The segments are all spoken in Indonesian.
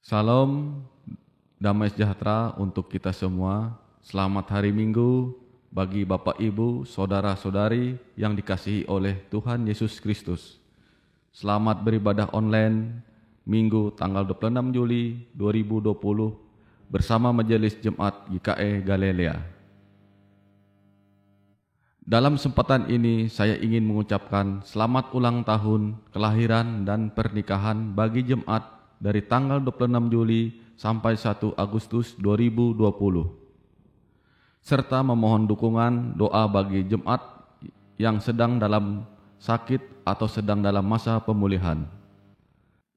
Salam damai sejahtera untuk kita semua. Selamat hari Minggu bagi Bapak Ibu, saudara-saudari yang dikasihi oleh Tuhan Yesus Kristus. Selamat beribadah online Minggu tanggal 26 Juli 2020 bersama Majelis Jemaat GKE Galilea. Dalam kesempatan ini saya ingin mengucapkan selamat ulang tahun kelahiran dan pernikahan bagi jemaat dari tanggal 26 Juli sampai 1 Agustus 2020. Serta memohon dukungan doa bagi jemaat yang sedang dalam sakit atau sedang dalam masa pemulihan.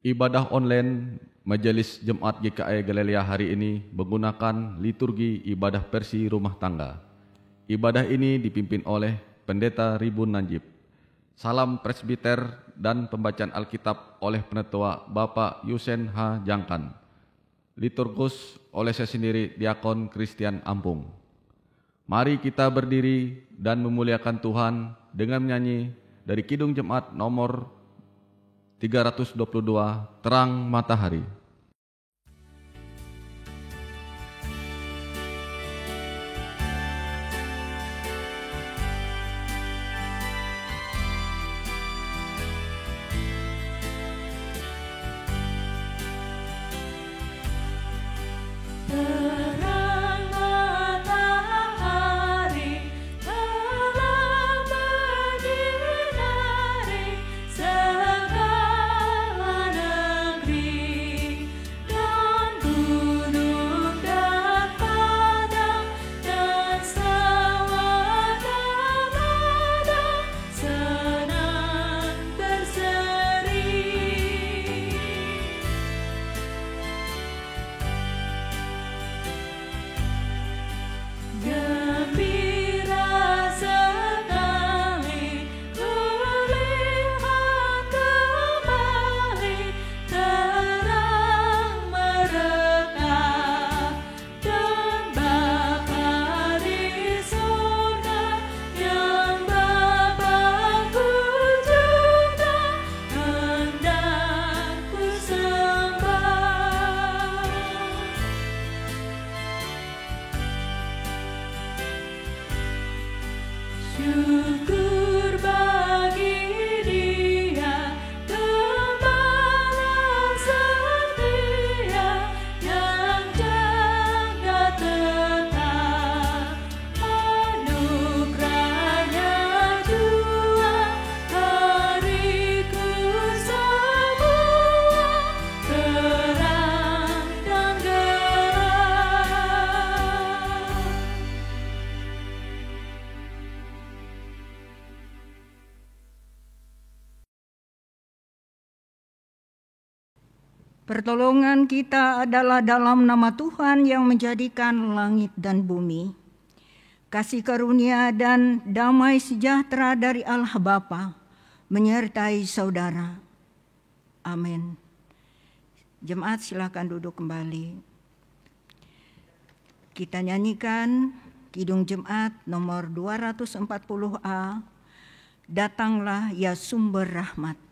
Ibadah online Majelis Jemaat GKE Galilea hari ini menggunakan liturgi ibadah versi rumah tangga. Ibadah ini dipimpin oleh Pendeta Ribun Najib. Salam presbiter dan pembacaan Alkitab oleh Penetua Bapak Yusen H. Jangkan. Liturgus oleh saya sendiri Diakon Christian Ampung. Mari kita berdiri dan memuliakan Tuhan dengan menyanyi dari Kidung Jemaat nomor 322, Terang Matahari. Pertolongan kita adalah dalam nama Tuhan yang menjadikan langit dan bumi. Kasih karunia dan damai sejahtera dari Allah Bapa menyertai saudara. Amin. Jemaat silakan duduk kembali. Kita nyanyikan Kidung Jemaat nomor 240A, Datanglah ya Sumber Rahmat.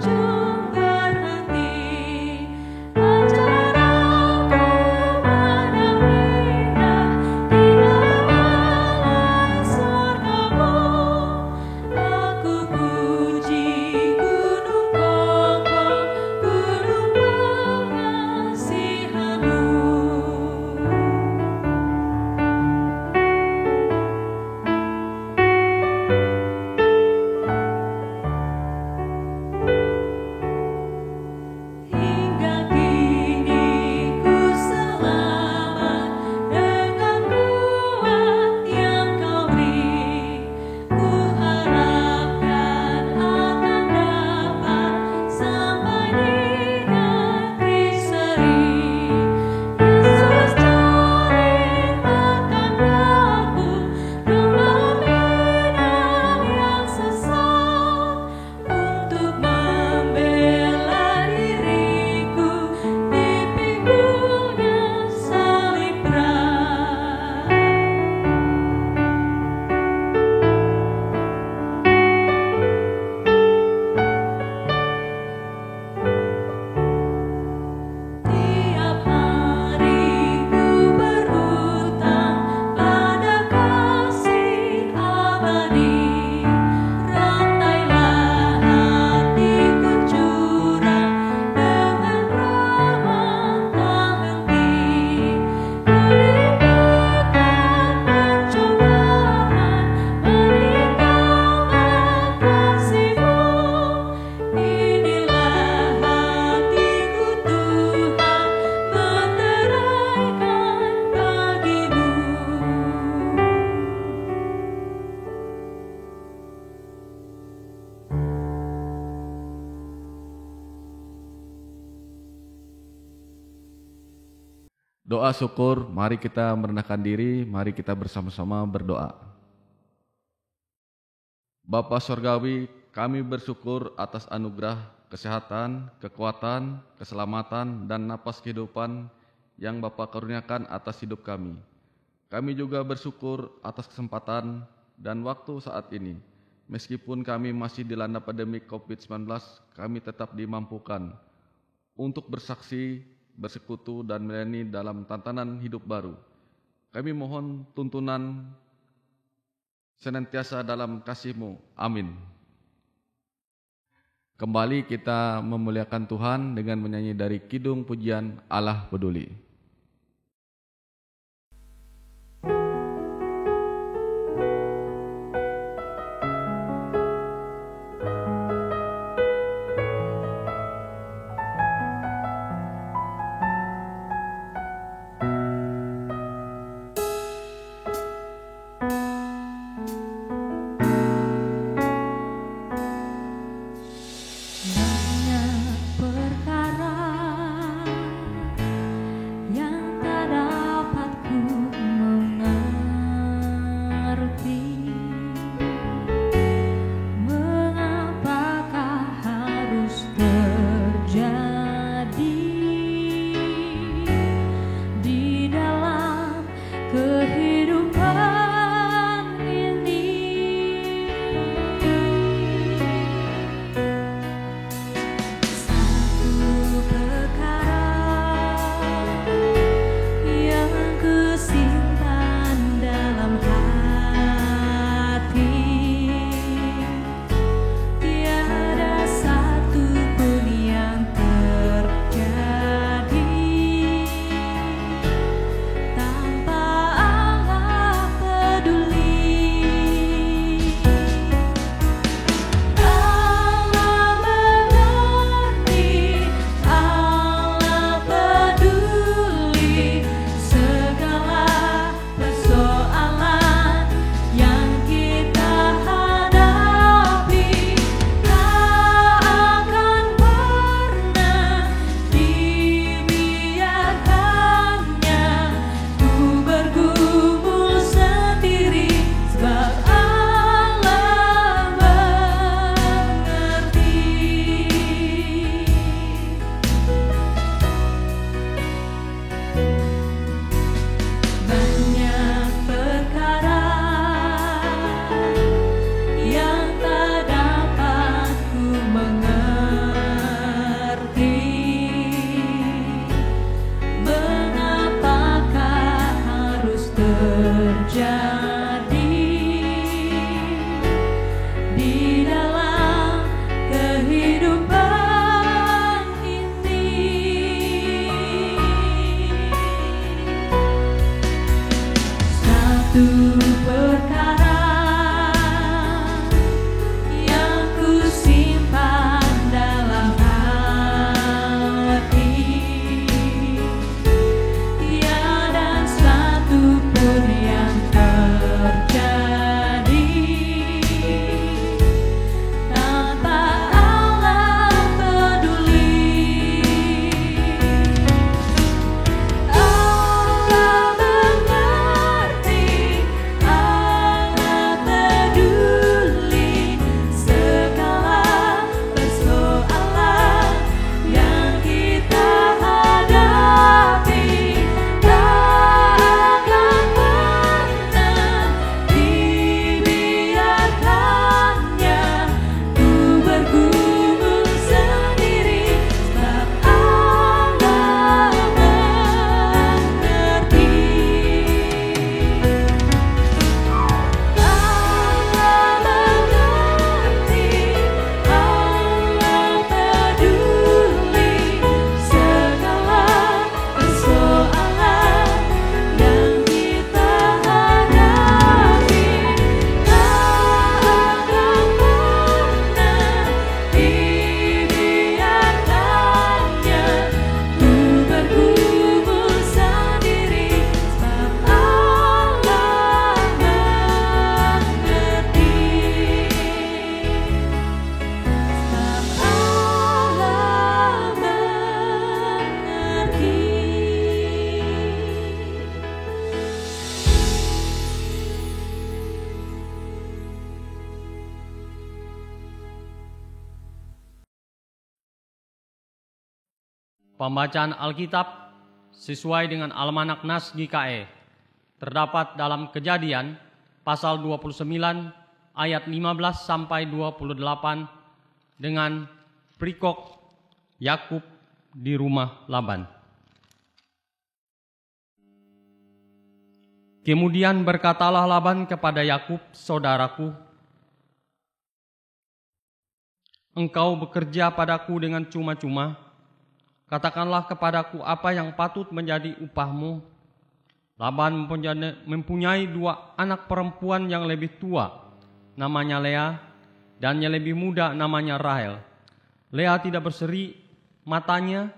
Kunjung Doa syukur, mari kita merendahkan diri, mari kita bersama-sama berdoa. Bapa Sorgawi, kami bersyukur atas anugerah kesehatan, kekuatan, keselamatan, dan napas kehidupan yang Bapa karuniakan atas hidup kami. Kami juga bersyukur atas kesempatan dan waktu saat ini. Meskipun kami masih dilanda pandemi COVID-19, kami tetap dimampukan untuk bersaksi, bersekutu, dan melayani dalam tantangan hidup baru. Kami mohon tuntunan senantiasa dalam kasih-Mu. Amin. Kembali kita memuliakan Tuhan dengan menyanyi dari Kidung Pujian Allah Peduli. Pembacaan Alkitab sesuai dengan Almanak Nas GKE terdapat dalam Kejadian pasal 29 ayat 15 sampai 28 dengan perikop Yakub di rumah Laban. Kemudian berkatalah Laban kepada Yakub, saudaraku, engkau bekerja padaku dengan cuma-cuma. Katakanlah kepadaku apa yang patut menjadi upahmu. Laban mempunyai 2 anak perempuan yang lebih tua, namanya Lea, dan yang lebih muda namanya Rahel. Lea tidak berseri matanya,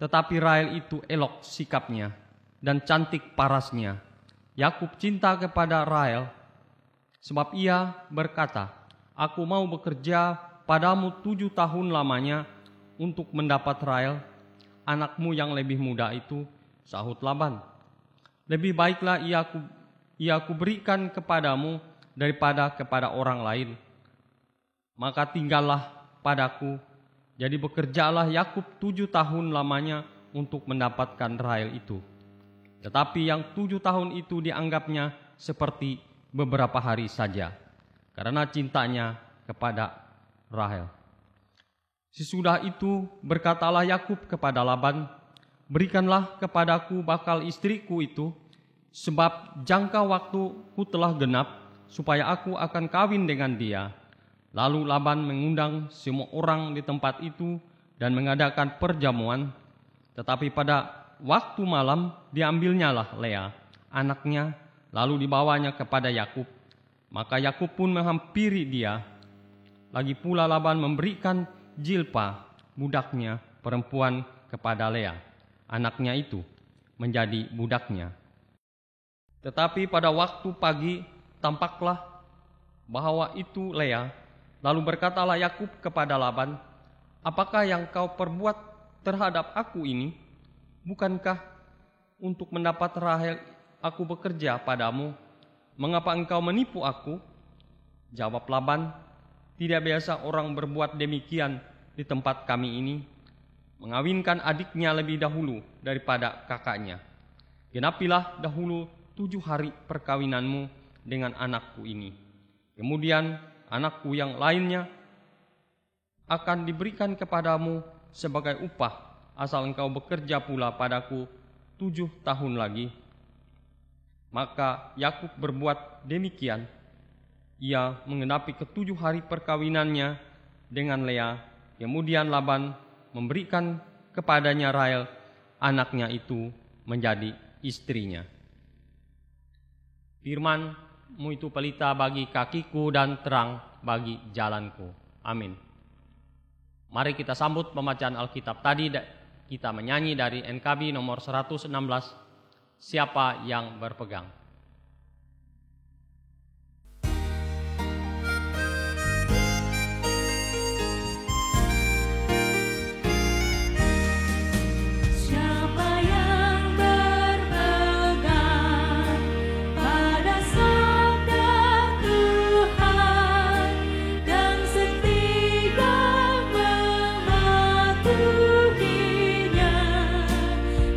tetapi Rahel itu elok sikapnya dan cantik parasnya. Yakub cinta kepada Rahel, sebab ia berkata, aku mau bekerja padamu 7 tahun lamanya untuk mendapat Rahel, anakmu yang lebih muda itu. Sahut Laban, lebih baiklah ia aku berikan kepadamu daripada kepada orang lain. Maka tinggallah padaku. Jadi bekerjalah Yakub 7 tahun lamanya untuk mendapatkan Rahel itu. Tetapi yang 7 tahun itu dianggapnya seperti beberapa hari saja, karena cintanya kepada Rahel. Sesudah itu berkatalah Yakub kepada Laban, berikanlah kepadaku bakal istriku itu, sebab jangka waktuku telah genap, supaya aku akan kawin dengan dia. Lalu Laban mengundang semua orang di tempat itu dan mengadakan perjamuan. Tetapi pada waktu malam diambilnyalah Lea, anaknya, lalu dibawanya kepada Yakub. Maka Yakub pun menghampiri dia. Lagi pula Laban memberikan Zilpa, budaknya perempuan, kepada Lea, anaknya itu, menjadi budaknya. Tetapi pada waktu pagi tampaklah bahwa itu Lea. Lalu berkatalah Yakub kepada Laban, apakah yang kau perbuat terhadap aku ini? Bukankah untuk mendapat Rahel aku bekerja padamu? Mengapa engkau menipu aku? Jawab Laban, tidak biasa orang berbuat demikian di tempat kami ini, mengawinkan adiknya lebih dahulu daripada kakaknya. Genapilah dahulu 7 hari perkawinanmu dengan anakku ini. Kemudian anakku yang lainnya akan diberikan kepadamu sebagai upah, asal engkau bekerja pula padaku 7 tahun lagi. Maka Yakub berbuat demikian. Ia menggenapi ke-7 hari perkawinannya dengan Lea. Kemudian Laban memberikan kepadanya Rahel, anaknya itu, menjadi istrinya. Firman-Mu itu pelita bagi kakiku dan terang bagi jalanku. Amin. Mari kita sambut pembacaan Alkitab tadi. Kita menyanyi dari NKB nomor 116, Siapa yang berpegang.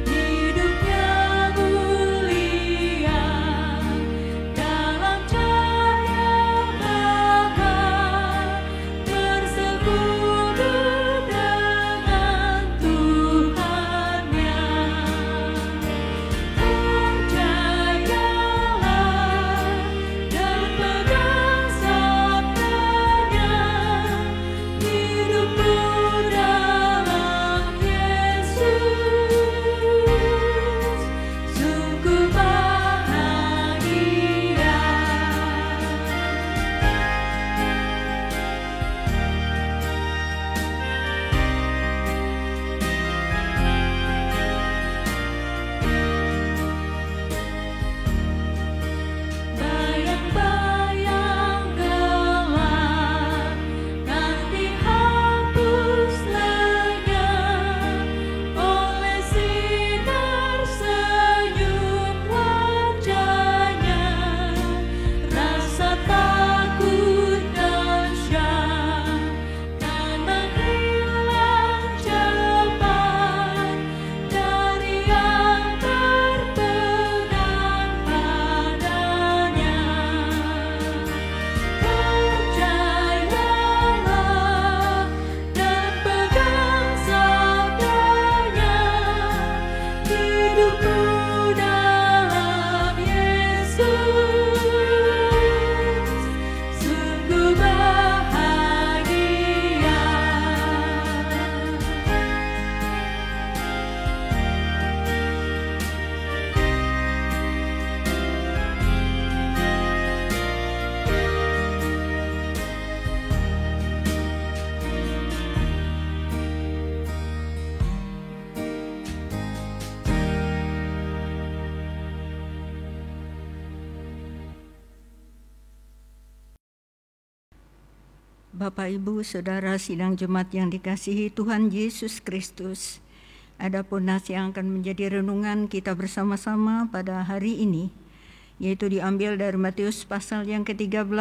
Hidupnya mulia Bapak, Ibu, Saudara sidang jemaat yang dikasihi Tuhan Yesus Kristus, adapun nas yang akan menjadi renungan kita bersama-sama pada hari ini, yaitu diambil dari Matius pasal yang ke-13,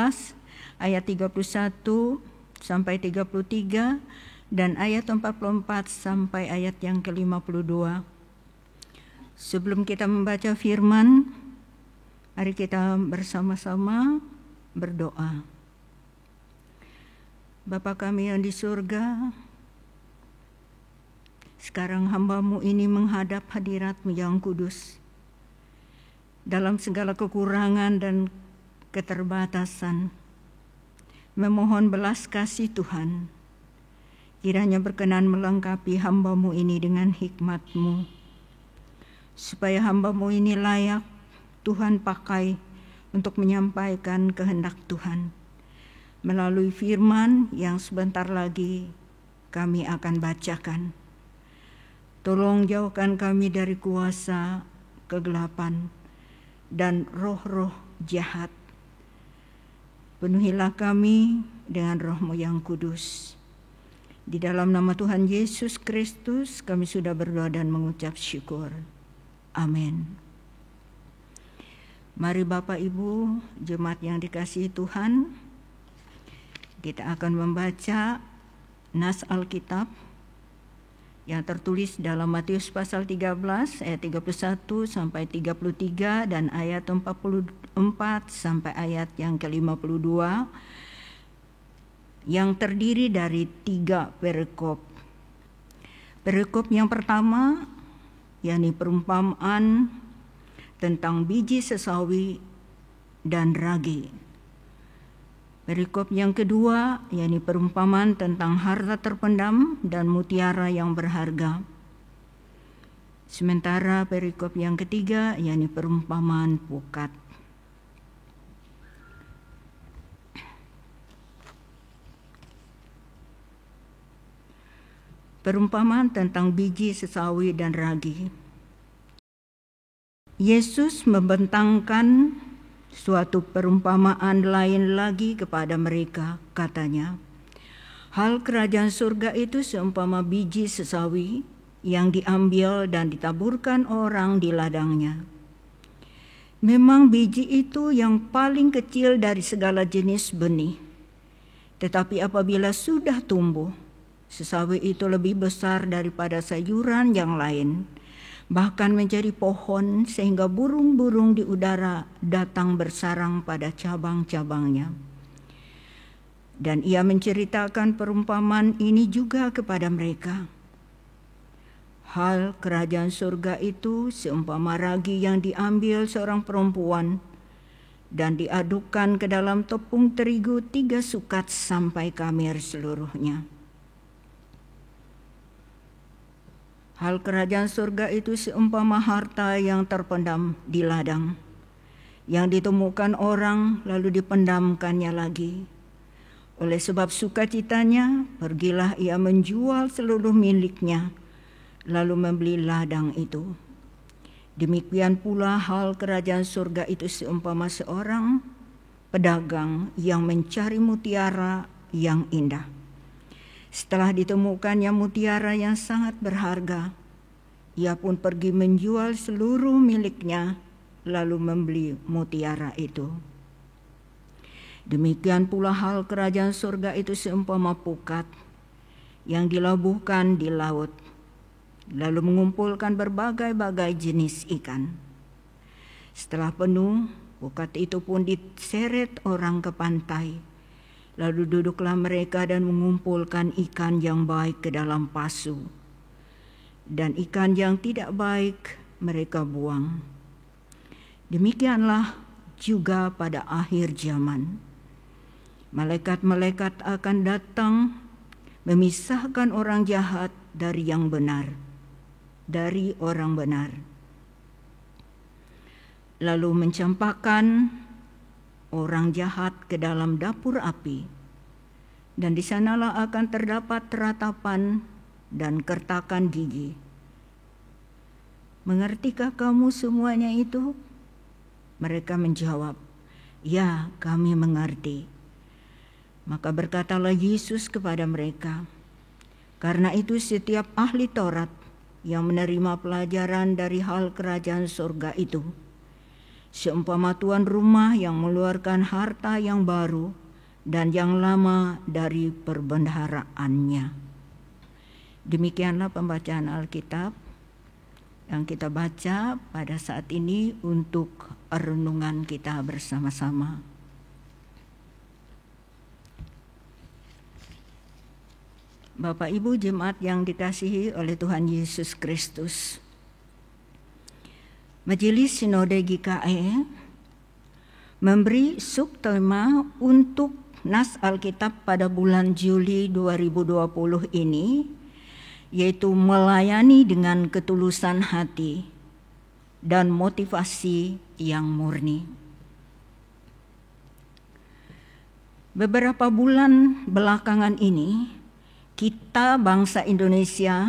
ayat 31 sampai 33, dan ayat 44 sampai ayat yang ke-52. Sebelum kita membaca firman, mari kita bersama-sama berdoa. Bapa kami yang di surga, sekarang hamba-Mu ini menghadap hadirat-Mu yang kudus. Dalam segala kekurangan dan keterbatasan, memohon belas kasih Tuhan, kiranya berkenan melengkapi hamba-Mu ini dengan hikmat-Mu, supaya hamba-Mu ini layak Tuhan pakai untuk menyampaikan kehendak Tuhan melalui firman yang sebentar lagi kami akan bacakan. Tolong jauhkan kami dari kuasa kegelapan dan roh-roh jahat. Penuhilah kami dengan Roh-Mu yang kudus. Di dalam nama Tuhan Yesus Kristus kami sudah berdoa dan mengucap syukur. Amin. Mari Bapak Ibu, jemaat yang dikasihi Tuhan, kita akan membaca nas Alkitab yang tertulis dalam Matius pasal 13 ayat 31 sampai 33 dan ayat 44 sampai ayat yang ke-52 yang terdiri dari 3 perikop. Perikop yang pertama yakni perumpamaan tentang biji sesawi dan ragi. Perikop yang kedua yakni perumpamaan tentang harta terpendam dan mutiara yang berharga. Sementara perikop yang ketiga yakni perumpamaan pukat. Perumpamaan tentang biji sesawi dan ragi. Yesus membentangkan suatu perumpamaan lain lagi kepada mereka, katanya, hal kerajaan surga itu seumpama biji sesawi yang diambil dan ditaburkan orang di ladangnya. Memang biji itu yang paling kecil dari segala jenis benih. Tetapi apabila sudah tumbuh, sesawi itu lebih besar daripada sayuran yang lain, bahkan menjadi pohon sehingga burung-burung di udara datang bersarang pada cabang-cabangnya. Dan ia menceritakan perumpamaan ini juga kepada mereka. Hal kerajaan surga itu seumpama ragi yang diambil seorang perempuan dan diadukkan ke dalam tepung terigu 3 sukat sampai kamir seluruhnya. Hal kerajaan surga itu seumpama harta yang terpendam di ladang, yang ditemukan orang lalu dipendamkannya lagi. Oleh sebab sukacitanya, pergilah ia menjual seluruh miliknya, lalu membeli ladang itu. Demikian pula hal kerajaan surga itu seumpama seorang pedagang yang mencari mutiara yang indah. Setelah ditemukannya mutiara yang sangat berharga, ia pun pergi menjual seluruh miliknya, lalu membeli mutiara itu. Demikian pula hal kerajaan surga itu seumpama pukat yang dilabuhkan di laut, lalu mengumpulkan berbagai-bagai jenis ikan. Setelah penuh, pukat itu pun diseret orang ke pantai. Lalu duduklah mereka dan mengumpulkan ikan yang baik ke dalam pasu, dan ikan yang tidak baik mereka buang. Demikianlah juga pada akhir zaman. Malaikat-malaikat akan datang memisahkan orang jahat dari yang benar, dari orang benar. Lalu mencampakkan orang jahat ke dalam dapur api, dan di sanalah akan terdapat ratapan dan kertakan gigi. Mengertikah kamu semuanya itu? Mereka menjawab, ya, kami mengerti. Maka berkatalah Yesus kepada mereka, "Karena itu setiap ahli Taurat yang menerima pelajaran dari hal kerajaan surga itu, seumpama tuan rumah yang mengeluarkan harta yang baru dan yang lama dari perbendaharaannya." Demikianlah pembacaan Alkitab yang kita baca pada saat ini untuk renungan kita bersama-sama. Bapak Ibu jemaat yang dikasihi oleh Tuhan Yesus Kristus, Majelis Sinode GKE memberi subtema untuk nas Alkitab pada bulan Juli 2020 ini, yaitu melayani dengan ketulusan hati dan motivasi yang murni. Beberapa bulan belakangan ini, kita bangsa Indonesia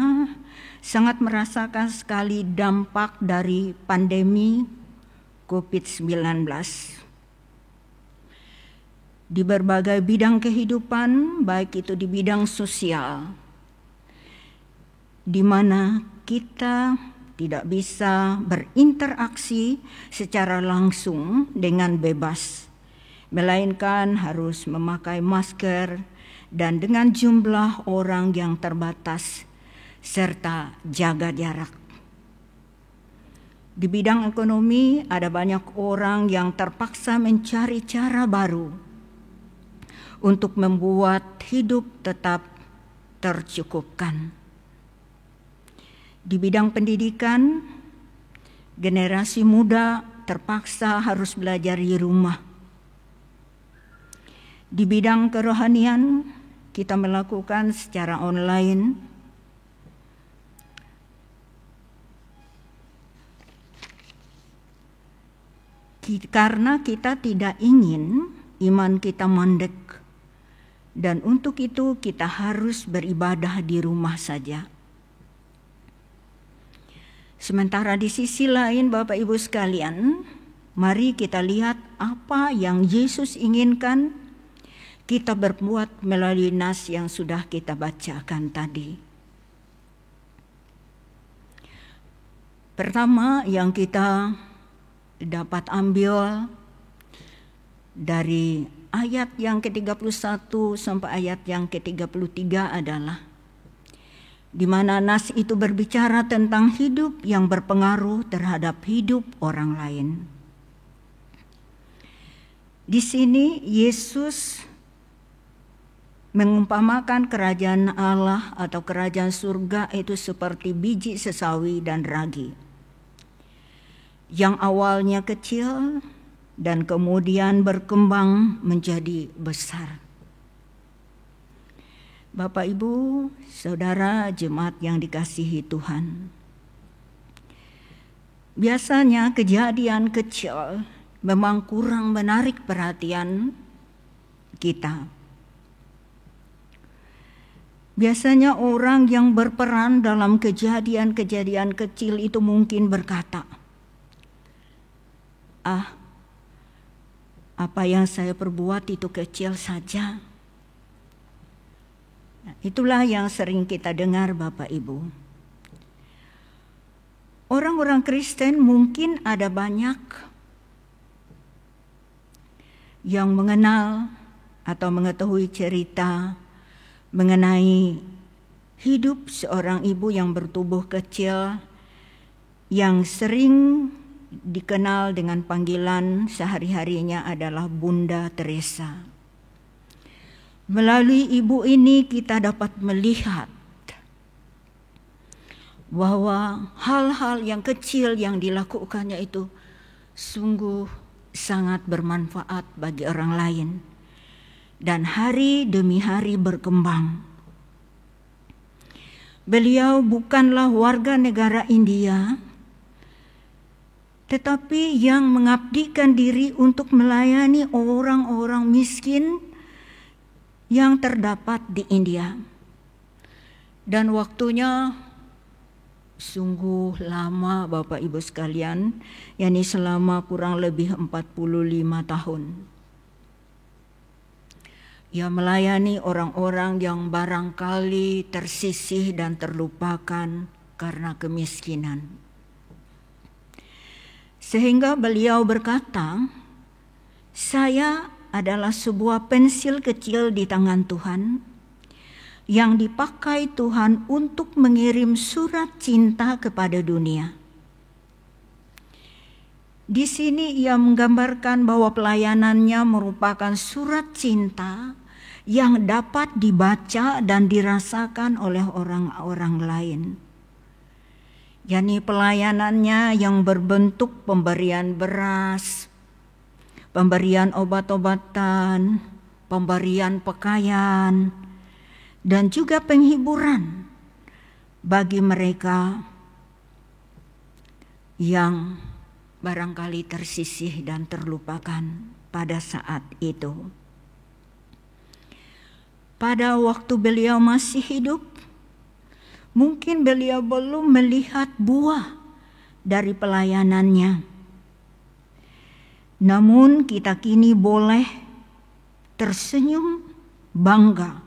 sangat merasakan sekali dampak dari pandemi COVID-19. Di berbagai bidang kehidupan, baik itu di bidang sosial, di mana kita tidak bisa berinteraksi secara langsung dengan bebas, melainkan harus memakai masker dan dengan jumlah orang yang terbatas serta jaga jarak. Di bidang ekonomi ada banyak orang yang terpaksa mencari cara baru untuk membuat hidup tetap tercukupkan. Di bidang pendidikan, generasi muda terpaksa harus belajar di rumah. Di bidang kerohanian, kita melakukan secara online. Karena kita tidak ingin iman kita mandek, dan untuk itu kita harus beribadah di rumah saja. Sementara di sisi lain, Bapak Ibu sekalian, mari kita lihat apa yang Yesus inginkan kita berbuat melalui nas yang sudah kita bacakan tadi. Pertama yang kita dapat ambil dari ayat yang ke-31 sampai ayat yang ke-33 adalah di mana nas itu berbicara tentang hidup yang berpengaruh terhadap hidup orang lain. Di sini Yesus mengumpamakan kerajaan Allah atau kerajaan surga itu seperti biji sesawi dan ragi, yang awalnya kecil dan kemudian berkembang menjadi besar. Bapak, Ibu, Saudara jemaat yang dikasihi Tuhan, biasanya kejadian kecil memang kurang menarik perhatian kita. Biasanya orang yang berperan dalam kejadian-kejadian kecil itu mungkin berkata, apa yang saya perbuat itu kecil saja. Nah, itulah yang sering kita dengar Bapak Ibu. Orang-orang Kristen mungkin ada banyak yang mengenal atau mengetahui cerita mengenai hidup seorang ibu yang bertubuh kecil yang sering dikenal dengan panggilan sehari-harinya adalah Bunda Teresa. Melalui ibu ini kita dapat melihat bahwa hal-hal yang kecil yang dilakukannya itu sungguh sangat bermanfaat bagi orang lain. Dan hari demi hari berkembang. Beliau bukanlah warga negara India, tetapi yang mengabdikan diri untuk melayani orang-orang miskin yang terdapat di India. Dan waktunya sungguh lama Bapak Ibu sekalian, yakni selama kurang lebih 45 tahun. Ia melayani orang-orang yang barangkali tersisih dan terlupakan karena kemiskinan. Sehingga beliau berkata, saya adalah sebuah pensil kecil di tangan Tuhan yang dipakai Tuhan untuk mengirim surat cinta kepada dunia. Di sini ia menggambarkan bahwa pelayanannya merupakan surat cinta yang dapat dibaca dan dirasakan oleh orang-orang lain. yakni pelayanannya yang berbentuk pemberian beras, pemberian obat-obatan, pemberian pakaian, dan juga penghiburan bagi mereka yang barangkali tersisih dan terlupakan pada saat itu. Pada waktu beliau masih hidup, mungkin beliau belum melihat buah dari pelayanannya. Namun kita kini boleh tersenyum bangga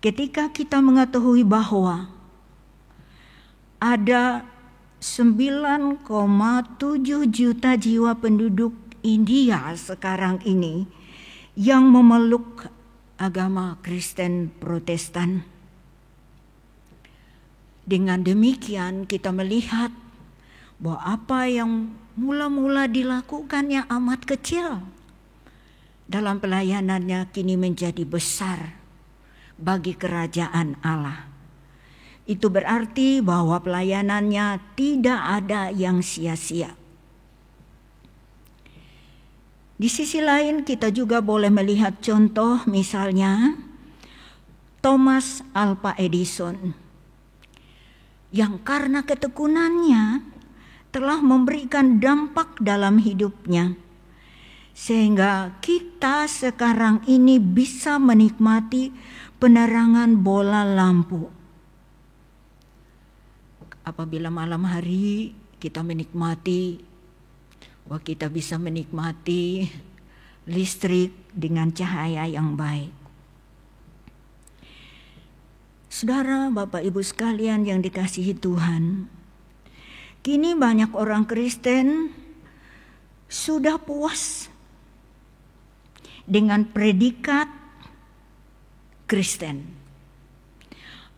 ketika kita mengetahui bahwa ada 9,7 juta jiwa penduduk India sekarang ini yang memeluk agama Kristen Protestan. Dengan demikian kita melihat bahwa apa yang mula-mula dilakukannya amat kecil dalam pelayanannya kini menjadi besar bagi kerajaan Allah. Itu berarti bahwa pelayanannya tidak ada yang sia-sia. Di sisi lain kita juga boleh melihat contoh misalnya Thomas Alva Edison yang karena ketekunannya telah memberikan dampak dalam hidupnya sehingga kita sekarang ini bisa menikmati penerangan bola lampu. Apabila malam hari kita menikmati, kita bisa menikmati listrik dengan cahaya yang baik. Saudara, Bapak Ibu sekalian yang dikasihi Tuhan, kini banyak orang Kristen sudah puas dengan predikat Kristen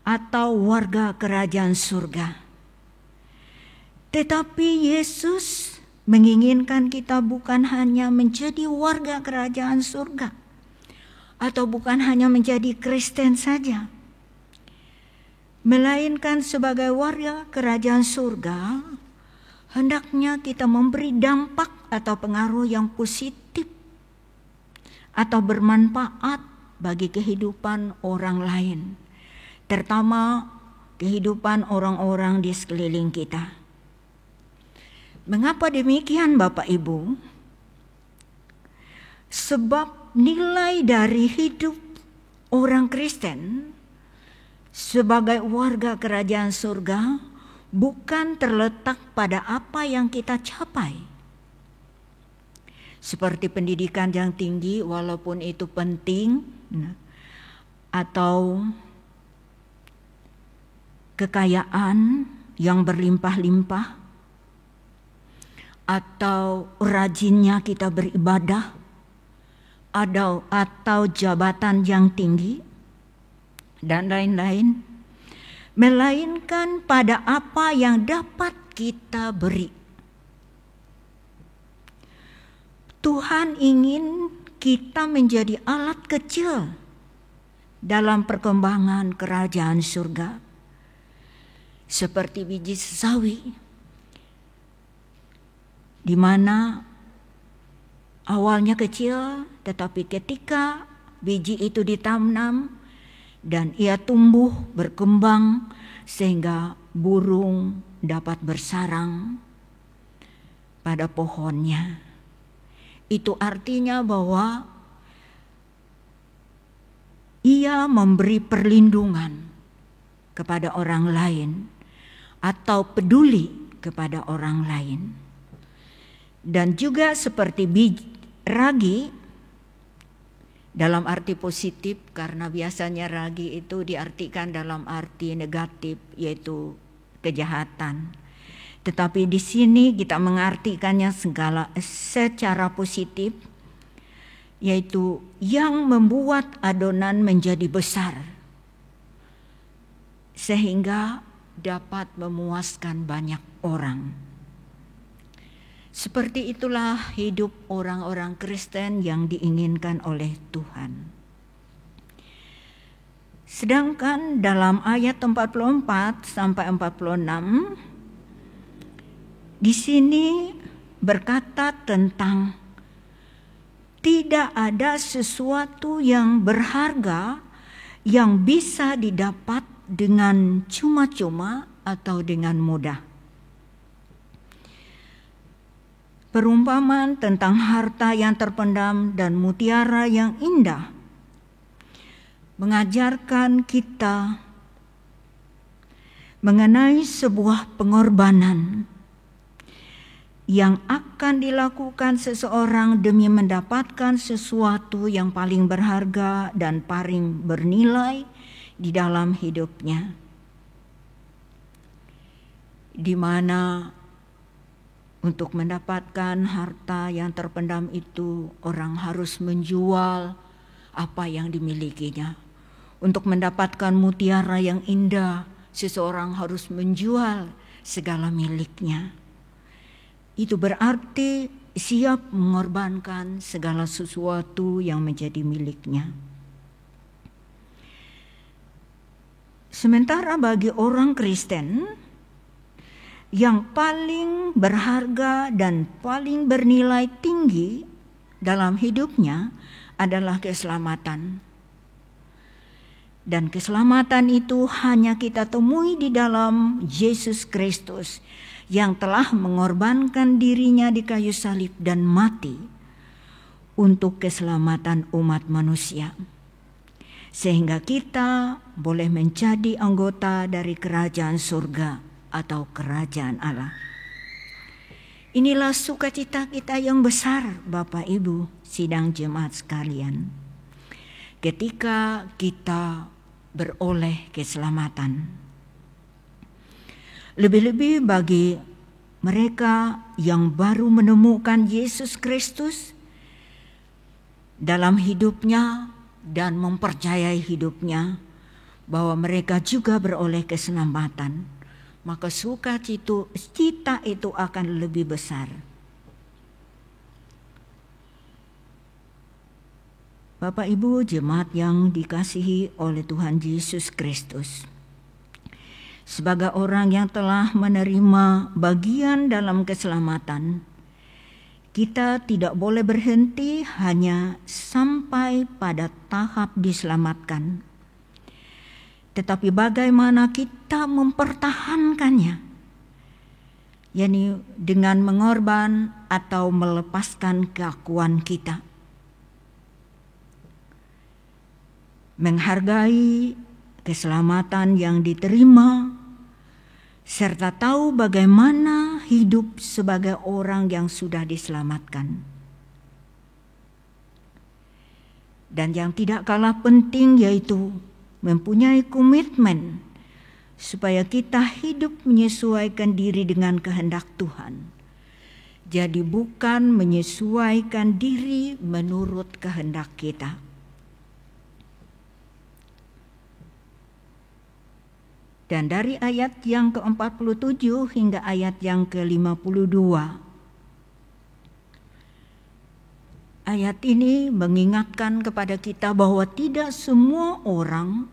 atau warga kerajaan surga. Tetapi Yesus menginginkan kita bukan hanya menjadi warga kerajaan surga atau bukan hanya menjadi Kristen saja, melainkan sebagai warga kerajaan surga hendaknya kita memberi dampak atau pengaruh yang positif atau bermanfaat bagi kehidupan orang lain, terutama kehidupan orang-orang di sekeliling kita. Mengapa demikian Bapak Ibu? Sebab nilai dari hidup orang Kristen sebagai warga kerajaan surga bukan terletak pada apa yang kita capai. Seperti pendidikan yang tinggi walaupun itu penting, atau kekayaan yang berlimpah-limpah, atau rajinnya kita beribadah, atau jabatan yang tinggi, dan lain-lain, melainkan pada apa yang dapat kita beri. Tuhan ingin kita menjadi alat kecil dalam perkembangan kerajaan surga, seperti biji sesawi, di mana awalnya kecil, tetapi ketika biji itu ditanam dan ia tumbuh berkembang sehingga burung dapat bersarang pada pohonnya. Itu artinya bahwa ia memberi perlindungan kepada orang lain atau peduli kepada orang lain. Dan juga seperti biji ragi dalam arti positif, karena biasanya ragi itu diartikan dalam arti negatif, yaitu kejahatan. Tetapi di sini kita mengartikannya secara positif, yaitu yang membuat adonan menjadi besar sehingga dapat memuaskan banyak orang. Seperti itulah hidup orang-orang Kristen yang diinginkan oleh Tuhan. Sedangkan dalam ayat 44 sampai 46 di sini berkata tentang tidak ada sesuatu yang berharga yang bisa didapat dengan cuma-cuma atau dengan mudah. Perumpamaan tentang harta yang terpendam dan mutiara yang indah mengajarkan kita mengenai sebuah pengorbanan yang akan dilakukan seseorang demi mendapatkan sesuatu yang paling berharga dan paling bernilai di dalam hidupnya, di mana untuk mendapatkan harta yang terpendam itu orang harus menjual apa yang dimilikinya. Untuk mendapatkan mutiara yang indah, seseorang harus menjual segala miliknya. Itu berarti siap mengorbankan segala sesuatu yang menjadi miliknya. Sementara bagi orang Kristen, yang paling berharga dan paling bernilai tinggi dalam hidupnya adalah keselamatan. Dan keselamatan itu hanya kita temui di dalam Yesus Kristus yang telah mengorbankan dirinya di kayu salib dan mati untuk keselamatan umat manusia. Sehingga kita boleh menjadi anggota dari kerajaan surga atau kerajaan Allah. Inilah sukacita kita yang besar, Bapak Ibu sidang jemaat sekalian, ketika kita beroleh keselamatan. Lebih-lebih bagi mereka yang baru menemukan Yesus Kristus dalam hidupnya dan mempercayai hidupnya bahwa mereka juga beroleh keselamatan, maka sukacita itu akan lebih besar. Bapak Ibu jemaat yang dikasihi oleh Tuhan Yesus Kristus, sebagai orang yang telah menerima bagian dalam keselamatan, kita tidak boleh berhenti hanya sampai pada tahap diselamatkan. Tetapi bagaimana kita mempertahankannya, yakni dengan mengorban atau melepaskan keakuan kita, menghargai keselamatan yang diterima, serta tahu bagaimana hidup sebagai orang yang sudah diselamatkan. Dan yang tidak kalah penting yaitu mempunyai komitmen supaya kita hidup menyesuaikan diri dengan kehendak Tuhan. Jadi bukan menyesuaikan diri menurut kehendak kita. Dan dari ayat yang ke-47 hingga ayat yang ke-52, ayat ini mengingatkan kepada kita bahwa tidak semua orang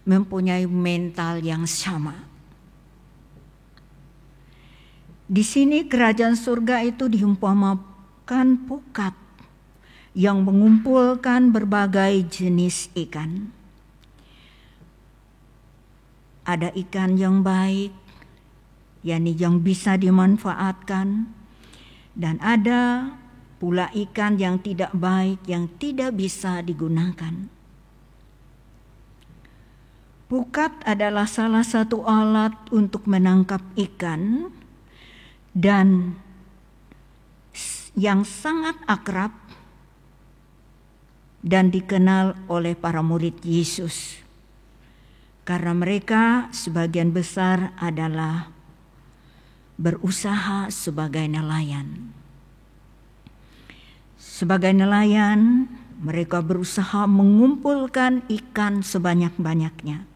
mempunyai mental yang sama. Di sini kerajaan surga itu diumpamakan pukat yang mengumpulkan berbagai jenis ikan. Ada ikan yang baik, yakni yang bisa dimanfaatkan, dan ada pula ikan yang tidak baik yang tidak bisa digunakan. Pukat adalah salah satu alat untuk menangkap ikan dan yang sangat akrab dan dikenal oleh para murid Yesus. Karena mereka sebagian besar adalah berusaha sebagai nelayan. Sebagai nelayan, mereka berusaha mengumpulkan ikan sebanyak-banyaknya.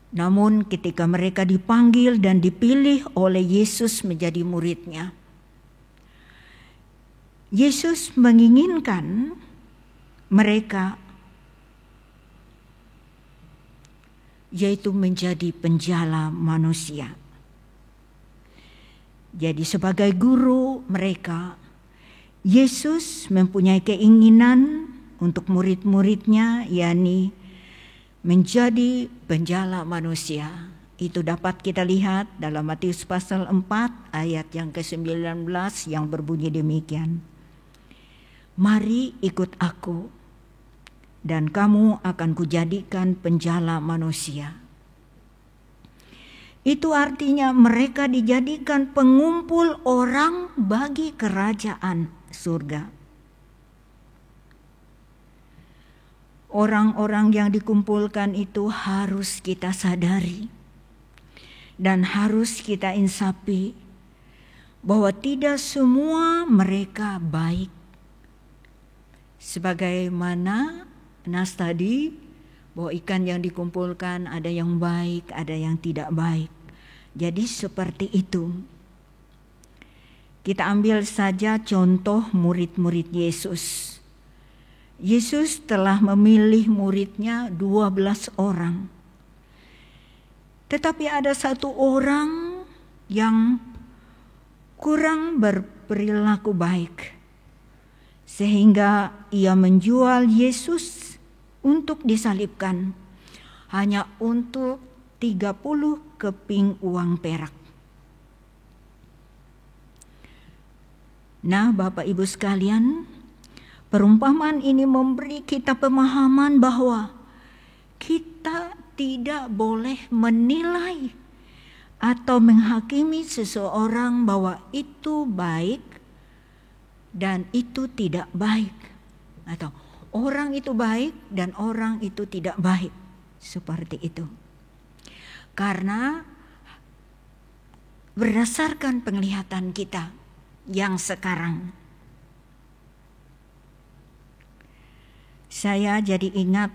Namun ketika mereka dipanggil dan dipilih oleh Yesus menjadi muridnya, Yesus menginginkan mereka yaitu menjadi penjala manusia. Jadi sebagai guru mereka, Yesus mempunyai keinginan untuk murid-muridnya, yakni menjadi penjala manusia. Itu dapat kita lihat dalam Matius pasal 4 ayat yang ke-19 yang berbunyi demikian. Mari ikut aku, dan kamu akan kujadikan penjala manusia. Itu artinya mereka dijadikan pengumpul orang bagi kerajaan surga. Orang-orang yang dikumpulkan itu harus kita sadari dan harus kita insapi bahwa tidak semua mereka baik. Sebagaimana Nas tadi, bahwa ikan yang dikumpulkan ada yang baik, ada yang tidak baik. Jadi seperti itu. Kita ambil saja contoh murid-murid Yesus. Yesus telah memilih muridnya 12 orang. Tetapi ada satu orang yang kurang berperilaku baik, sehingga ia menjual Yesus untuk disalibkan hanya untuk 30 keping uang perak. Nah, Bapak Ibu sekalian, perumpamaan ini memberi kita pemahaman bahwa kita tidak boleh menilai atau menghakimi seseorang bahwa itu baik dan itu tidak baik, atau orang itu baik dan orang itu tidak baik, seperti itu. Karena berdasarkan penglihatan kita yang sekarang, saya jadi ingat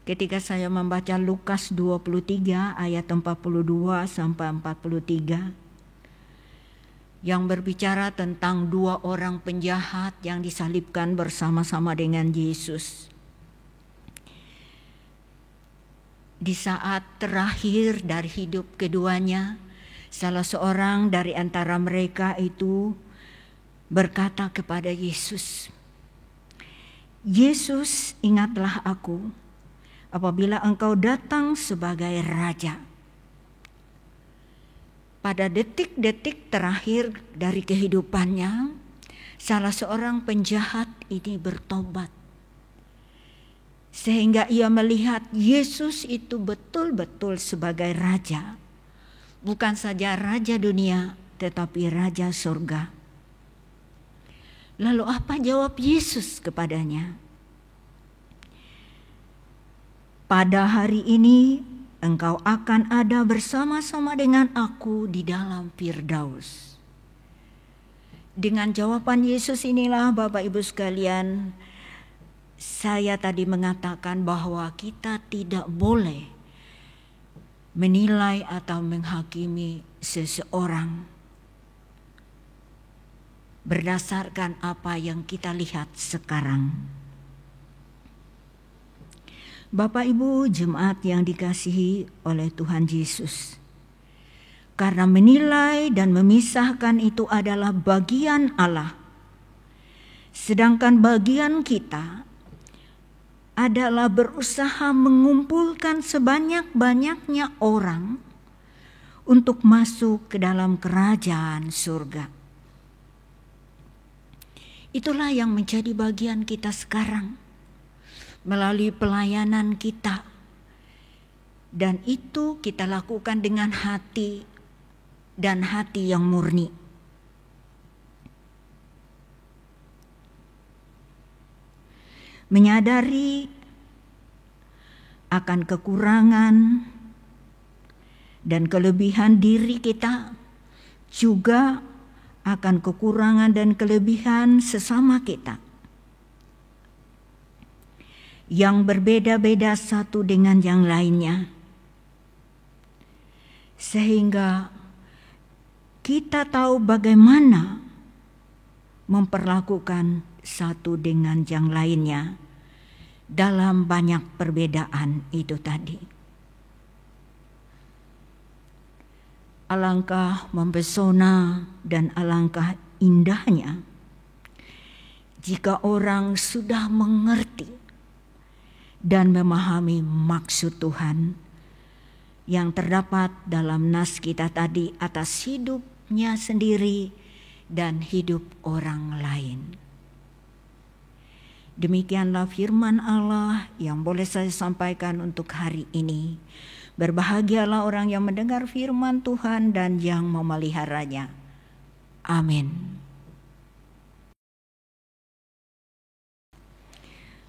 ketika saya membaca Lukas 23 ayat 42 sampai 43 yang berbicara tentang 2 orang penjahat yang disalibkan bersama-sama dengan Yesus. Di saat terakhir dari hidup keduanya, salah seorang dari antara mereka itu berkata kepada Yesus, "Yesus, ingatlah aku apabila engkau datang sebagai raja." Pada detik-detik terakhir dari kehidupannya, salah seorang penjahat ini bertobat. Sehingga ia melihat Yesus itu betul-betul sebagai raja. Bukan saja raja dunia, tetapi raja surga. Lalu apa jawab Yesus kepadanya? "Pada hari ini engkau akan ada bersama-sama dengan aku di dalam Firdaus." Dengan jawaban Yesus inilah Bapak Ibu sekalian, saya tadi mengatakan bahwa kita tidak boleh menilai atau menghakimi seseorang berdasarkan apa yang kita lihat sekarang. Bapak Ibu jemaat yang dikasihi oleh Tuhan Yesus, karena menilai dan memisahkan itu adalah bagian Allah, sedangkan bagian kita adalah berusaha mengumpulkan sebanyak-banyaknya orang untuk masuk ke dalam kerajaan surga. Itulah yang menjadi bagian kita sekarang melalui pelayanan kita, dan itu kita lakukan dengan hati dan hati yang murni. menyadari akan kekurangan dan kelebihan diri kita, juga akan kekurangan dan kelebihan sesama kita yang berbeda-beda satu dengan yang lainnya, sehingga kita tahu bagaimana memperlakukan satu dengan yang lainnya dalam banyak perbedaan itu tadi. Alangkah mempesona dan alangkah indahnya jika orang sudah mengerti dan memahami maksud Tuhan yang terdapat dalam nas kita tadi atas hidupnya sendiri dan hidup orang lain. Demikianlah firman Allah yang boleh saya sampaikan untuk hari ini. Berbahagialah orang yang mendengar firman Tuhan dan yang memeliharanya. Amin.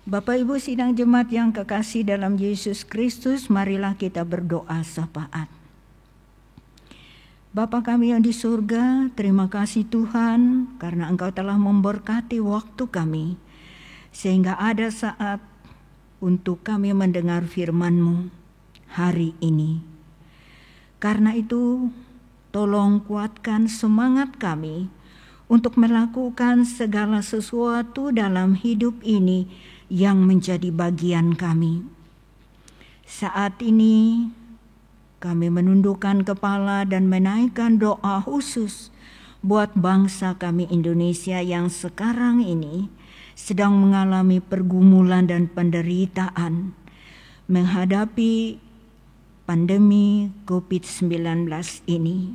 Bapak Ibu sidang jemaat yang kekasih dalam Yesus Kristus, marilah kita berdoa syafaat. Bapa kami yang di surga, terima kasih Tuhan karena Engkau telah memberkati waktu kami, sehingga ada saat untuk kami mendengar firman-Mu hari ini. Karena itu, tolong kuatkan semangat kami untuk melakukan segala sesuatu dalam hidup ini yang menjadi bagian kami. Saat ini, kami menundukkan kepala dan menaikkan doa khusus buat bangsa kami Indonesia yang sekarang ini sedang mengalami pergumulan dan penderitaan menghadapi pandemi COVID-19 ini.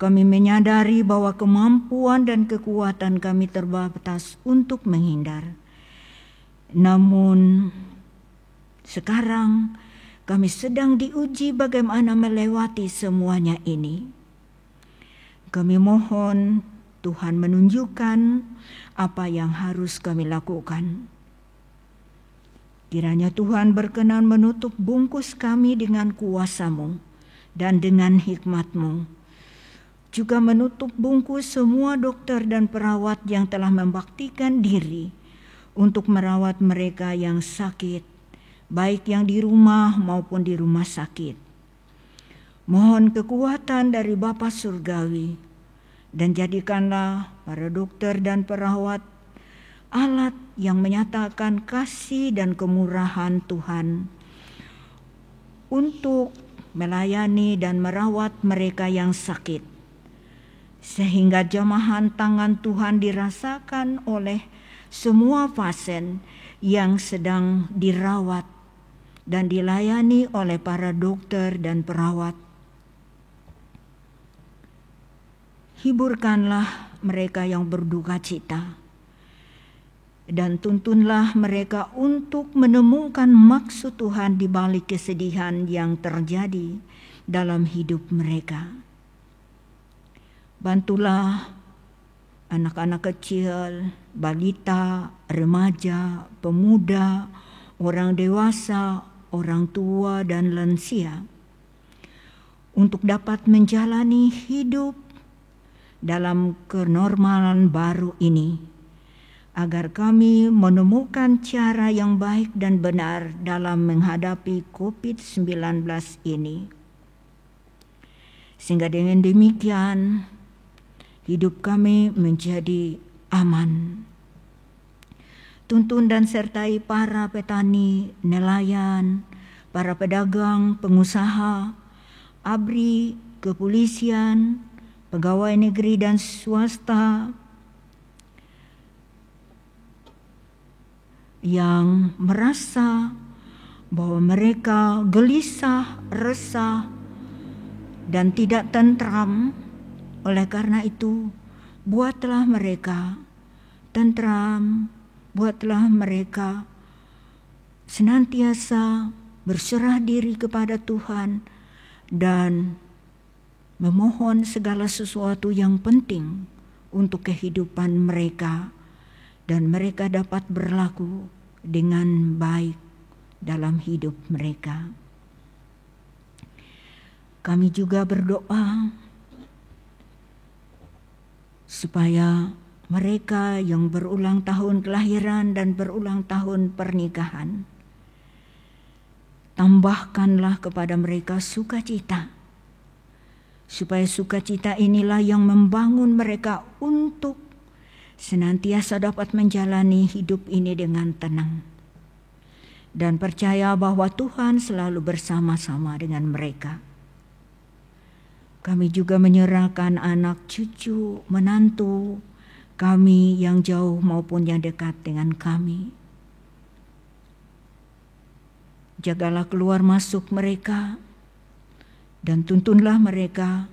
Kami menyadari bahwa kemampuan dan kekuatan kami terbatas untuk menghindar. Namun sekarang kami sedang diuji bagaimana melewati semuanya ini. Kami mohon Tuhan menunjukkan apa yang harus kami lakukan. Kiranya Tuhan berkenan menutup bungkus kami dengan kuasa-Mu dan dengan hikmat-Mu. Juga menutup bungkus semua dokter dan perawat yang telah membaktikan diri untuk merawat mereka yang sakit, baik yang di rumah maupun di rumah sakit. Mohon kekuatan dari Bapa Surgawi dan jadikanlah para dokter dan perawat alat yang menyatakan kasih dan kemurahan Tuhan untuk melayani dan merawat mereka yang sakit, sehingga jamahan tangan Tuhan dirasakan oleh semua pasien yang sedang dirawat dan dilayani oleh para dokter dan perawat. Hiburkanlah mereka yang berduka cita, dan tuntunlah mereka untuk menemukan maksud Tuhan di balik kesedihan yang terjadi dalam hidup mereka. Bantulah anak-anak kecil, balita, remaja, pemuda, orang dewasa, orang tua, dan lansia untuk dapat menjalani hidup dalam kenormalan baru ini, agar kami menemukan cara yang baik dan benar dalam menghadapi COVID-19 ini. Sehingga dengan demikian, hidup kami menjadi aman. Tuntun dan sertai para petani, nelayan, para pedagang, pengusaha, ABRI, kepolisian, pegawai negeri dan swasta yang merasa bahwa mereka gelisah, resah, dan tidak tentram. Oleh karena itu, buatlah mereka tentram, buatlah mereka senantiasa berserah diri kepada Tuhan dan memohon segala sesuatu yang penting untuk kehidupan mereka dan mereka dapat berlaku dengan baik dalam hidup mereka. Kami juga berdoa supaya mereka yang berulang tahun kelahiran dan berulang tahun pernikahan, tambahkanlah kepada mereka sukacita, supaya sukacita inilah yang membangun mereka untuk senantiasa dapat menjalani hidup ini dengan tenang dan percaya bahwa Tuhan selalu bersama-sama dengan mereka. Kami juga menyerahkan anak, cucu, menantu kami yang jauh maupun yang dekat dengan kami. Jagalah keluar masuk mereka dan tuntunlah mereka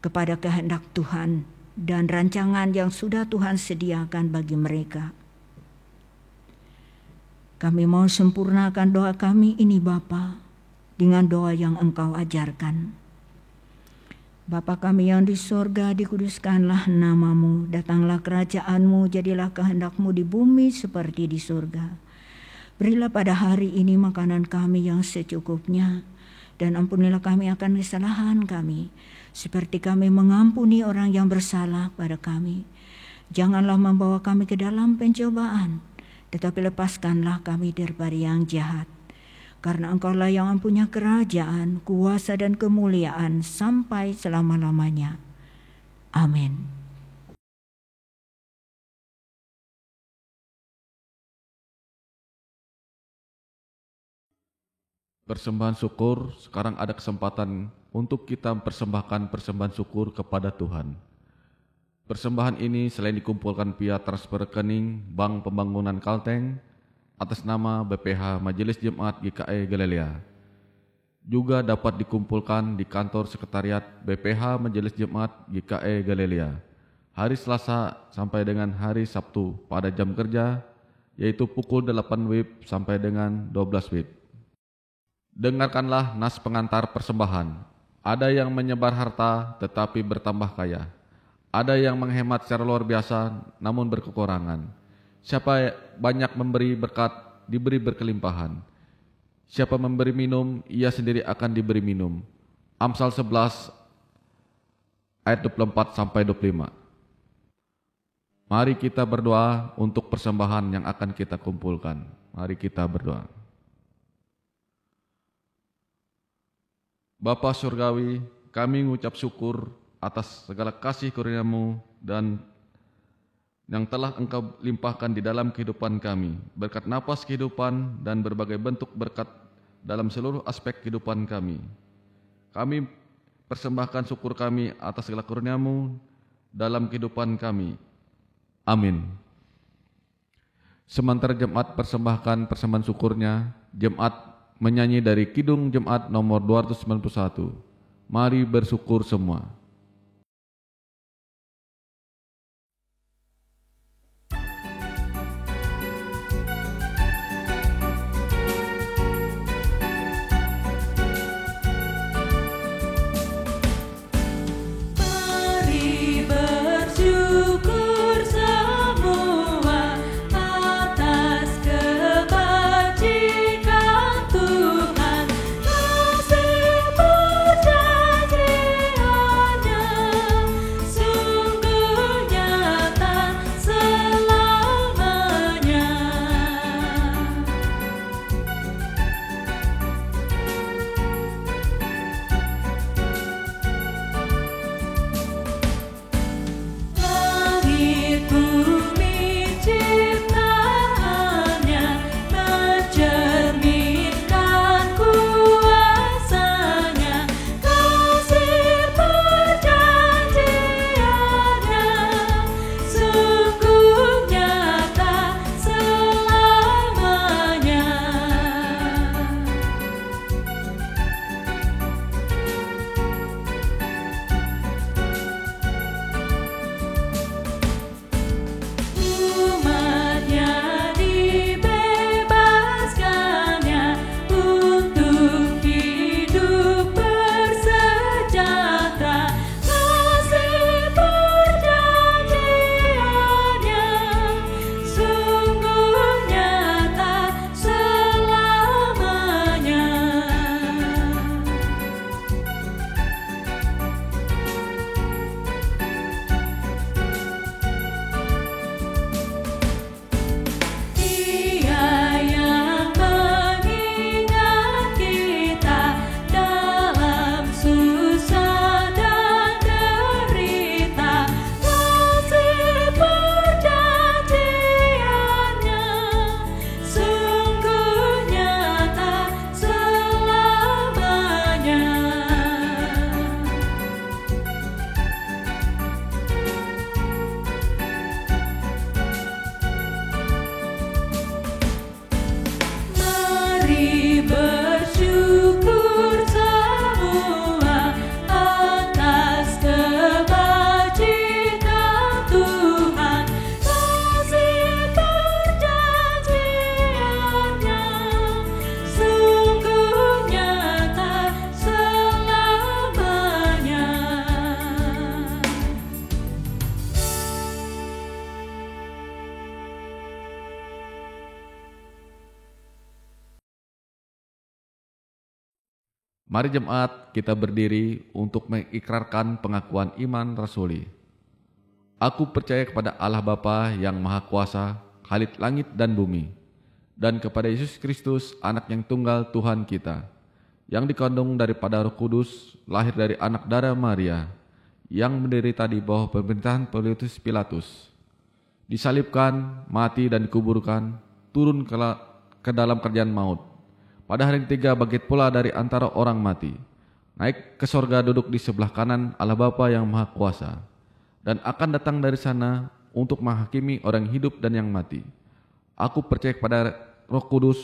kepada kehendak Tuhan dan rancangan yang sudah Tuhan sediakan bagi mereka. Kami mau sempurnakan doa kami ini Bapa dengan doa yang Engkau ajarkan. Bapa kami yang di sorga, dikuduskanlah namamu, datanglah kerajaan-Mu, jadilah kehendak-Mu di bumi seperti di sorga. Berilah pada hari ini makanan kami yang secukupnya, dan ampunilah kami akan kesalahan kami, seperti kami mengampuni orang yang bersalah pada kami. Janganlah membawa kami ke dalam pencobaan, tetapi lepaskanlah kami daripada yang jahat. Karena Engkaulah yang mempunyai kerajaan, kuasa dan kemuliaan sampai selama-lamanya. Amin. Persembahan syukur, sekarang ada kesempatan untuk kita mempersembahkan persembahan syukur kepada Tuhan. Persembahan ini selain dikumpulkan via transfer rekening Bank Pembangunan Kalteng atas nama BPH Majelis Jemaat GKI Galilea, juga dapat dikumpulkan di kantor sekretariat BPH Majelis Jemaat GKI Galilea hari Selasa sampai dengan hari Sabtu pada jam kerja, yaitu pukul 8 WIB sampai dengan 12 WIB. Dengarkanlah nas pengantar persembahan. Ada yang menyebar harta tetapi bertambah kaya. Ada yang menghemat secara luar biasa namun berkekurangan. Siapa banyak memberi berkat, diberi berkelimpahan. Siapa memberi minum, ia sendiri akan diberi minum. Amsal 11 ayat 24 sampai 25. Mari kita berdoa untuk persembahan yang akan kita kumpulkan. Mari kita berdoa. Bapa Surgawi, kami mengucap syukur atas segala kasih karunia-Mu dan yang telah Engkau limpahkan di dalam kehidupan kami, berkat napas kehidupan dan berbagai bentuk berkat dalam seluruh aspek kehidupan kami. Kami persembahkan syukur kami atas segala karunia-Mu dalam kehidupan kami. Amin. Sementara jemaat persembahkan persembahan syukurnya, jemaat menyanyi dari Kidung Jemaat nomor 291. Mari bersyukur semua. Tuhan, kasih perjanjian Mari jemaat kita berdiri untuk mengikrarkan pengakuan iman rasuli. Aku percaya kepada Allah Bapa yang Maha Kuasa, Khalid langit dan bumi, dan kepada Yesus Kristus, anak yang tunggal Tuhan kita, yang dikandung daripada Roh Kudus, lahir dari anak darah Maria, yang menderita di bawah pemerintahan Pontius Pilatus, disalibkan, mati dan dikuburkan, turun ke dalam kerjaan maut. Pada hari ketiga bangkit pula dari antara orang mati, naik ke sorga, duduk di sebelah kanan Allah Bapa yang Maha Kuasa, dan akan datang dari sana untuk menghakimi orang hidup dan yang mati. Aku percaya kepada Roh Kudus,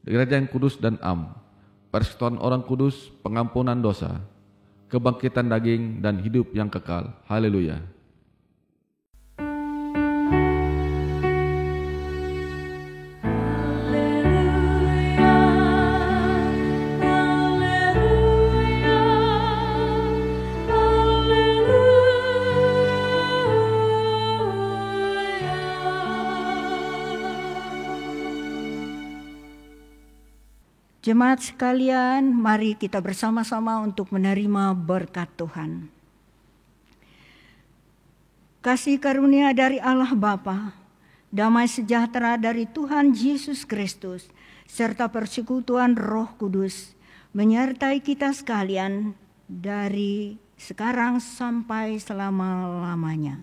gereja yang kudus dan persekutuan orang kudus, pengampunan dosa, kebangkitan daging dan hidup yang kekal. Haleluya. Jemaat sekalian, mari kita bersama-sama untuk menerima berkat Tuhan. Kasih karunia dari Allah Bapa, damai sejahtera dari Tuhan Yesus Kristus, serta persekutuan Roh Kudus menyertai kita sekalian dari sekarang sampai selama-lamanya.